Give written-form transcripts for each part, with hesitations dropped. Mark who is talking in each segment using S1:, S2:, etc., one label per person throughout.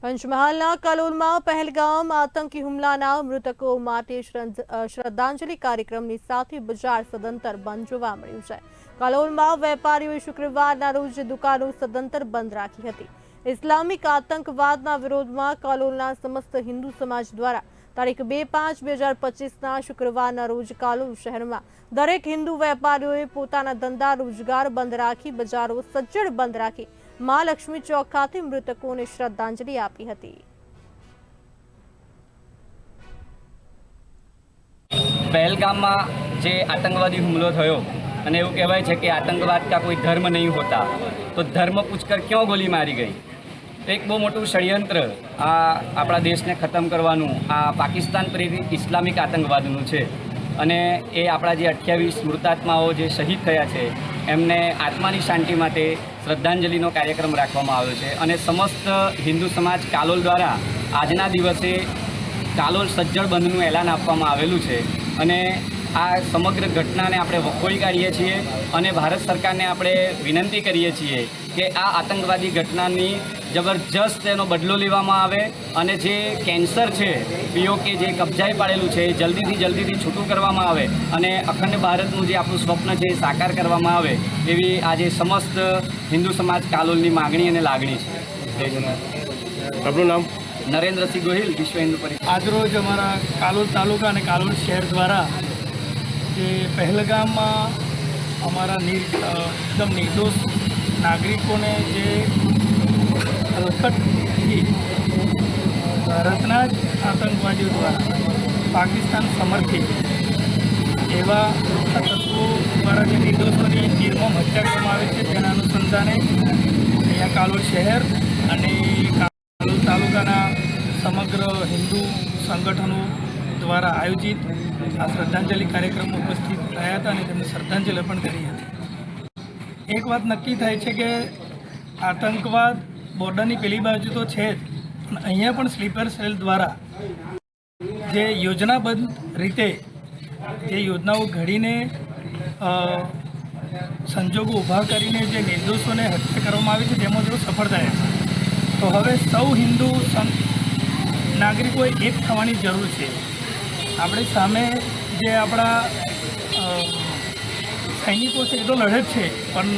S1: પંચમહાલના કલોલમાં પહેલગામ આતંકી હુમલાના મૃતકો માટે શ્રદ્ધાંજલિ કાર્યક્રમની સાથે બજાર સદંતર બંધ જોવા મળ્યું છે। કલોલમાં વેપારીઓએ શુક્રવારના રોજ દુકાનો સદંતર બંધ રાખી હતી। ઇસ્લામિક આતંકવાદના વિરોધમાં કલોલના સમસ્ત હિન્દુ સમાજ દ્વારા તારીખ 2/5/2025ના શુક્રવારના રોજ કલોલ શહેરમાં દરેક હિન્દુ વેપારીઓએ પોતાના ધંધા રોજગાર બંધ રાખી બજારો સજ્જડ બંધ રાખી મહાલક્ષ્મી ચોક ખાતે મૃતકોને શ્રદ્ધાંજલિ આપી હતી।
S2: પહેલગામમાં જે આતંકવાદી હુમલો થયો અને એવું કહેવાય છે કે આતંકવાદ का कोई धर्म नहीं होता, तो धर्म पूछकर क्यों गोली मारी गई। એક બહુ મોટું ષડયંત્ર આ આપણા દેશને ખતમ કરવાનું આ પાકિસ્તાન પ્રેરિત ઇસ્લામિક આતંકવાદનું છે અને એ આપણા જે 28 મૃતાત્માઓ જે શહીદ થયા છે એમને આત્માની શાંતિ માટે શ્રદ્ધાંજલિનો કાર્યક્રમ રાખવામાં આવ્યો છે અને સમસ્ત હિન્દુ સમાજ કાલોલ દ્વારા આજના દિવસે કાલોલ સજ્જડ બંધનું એલાન આપવામાં આવેલું છે અને આ સમગ્ર ઘટનાને આપણે વખોડી કાઢીએ છીએ અને ભારત સરકારને આપણે વિનંતી કરીએ છીએ કે આ આતંકવાદી ઘટનાની જબરજસ્ત એનો બદલો લેવામાં આવે અને જે કેન્સર છે પીઓકે જે કબજાએ પાડેલું છે એ જલ્દીથી છૂટું કરવામાં આવે અને અખંડ ભારતનું જે આપણું સ્વપ્ન છે એ સાકાર કરવામાં આવે એવી આજે સમસ્ત હિન્દુ સમાજ કાલોલની માગણી અને લાગણી છે।
S3: આપનું નામ?
S2: નરેન્દ્રસિંહ ગોહિલ, વિશ્વ હિન્દુ પરિષદ।
S4: આજરોજ અમારા કાલોલ તાલુકા અને કાલોલ શહેર દ્વારા જે પહેલગામમાં અમારા એકદમ નિર્દોષ નાગરિકોને જે હલકટથી ભારતના જ આતંકવાદીઓ દ્વારા પાકિસ્તાન સમર્થિત એવા તત્વો દ્વારા જે નિર્દોષોની નિર્મમ હત્યા કરવામાં આવે છે તેના અનુસંધાને અહીંયા કાલોલ શહેર અને કાલોલ તાલુકાના સમગ્ર હિન્દુ સંગઠનો દ્વારા આયોજિત આ શ્રદ્ધાંજલિ કાર્યક્રમમાં ઉપસ્થિત રહ્યા હતા અને તેમને શ્રદ્ધાંજલિ અર્પણ કરી હતી। એક વાત નક્કી થાય છે કે આતંકવાદ બોર્ડરની પેલી બાજુ તો છે જ, પણ અહીંયા પણ સ્લીપર સેલ દ્વારા જે યોજનાબદ્ધ રીતે જે યોજનાઓ ઘડીને સંજોગો ઊભા કરીને જે નિર્દોષોને હત્યા કરવામાં આવી છે તેમાં તેઓ સફળ થયા છે। તો હવે સૌ હિન્દુ નાગરિકોએ એક થવાની જરૂર છે। આપણી સામે જે આપણા સૈનિકો છે એ તો લડે જ છે, પણ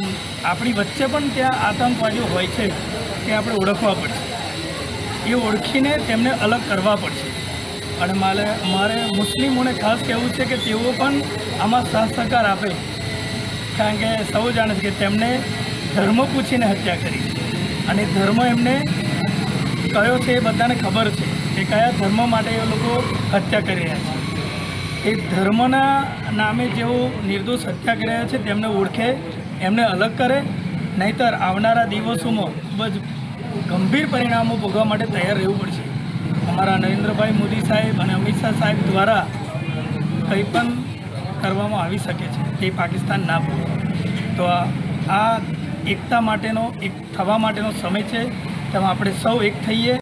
S4: આપણી વચ્ચે પણ ત્યાં આતંકવાદીઓ હોય છે તે આપણે ઓળખવા પડશે, એ ઓળખીને તેમને અલગ કરવા પડશે। અને મારે મુસ્લિમોને ખાસ કહેવું છે કે તેઓ પણ આમાં સાથ સહકાર આપે, કારણ કે સૌ જાણે છે કે તેમને ધર્મ પૂછીને હત્યા કરી અને ધર્મ એમને કયો છે એ બધાને ખબર છે કે કયા ધર્મ માટે એ લોકો હત્યા કરી રહ્યા છે। એ ધર્મના નામે જેઓ નિર્દોષ હત્યા કરી રહ્યા છે તેમને ઓળખે, એમને અલગ કરે, નહીંતર આવનારા દિવસોમાં ખૂબ જ ગંભીર પરિણામો ભોગવવા માટે તૈયાર રહેવું પડશે। અમારા નરેન્દ્રભાઈ મોદી સાહેબ અને અમિત શાહ સાહેબ દ્વારા કંઈ પણ કરવામાં આવી શકે છે તે પાકિસ્તાન ના ભોગવે। તો આ એકતા માટેનો એક થવા માટેનો સમય છે, તેમાં આપણે સૌ એક થઈએ।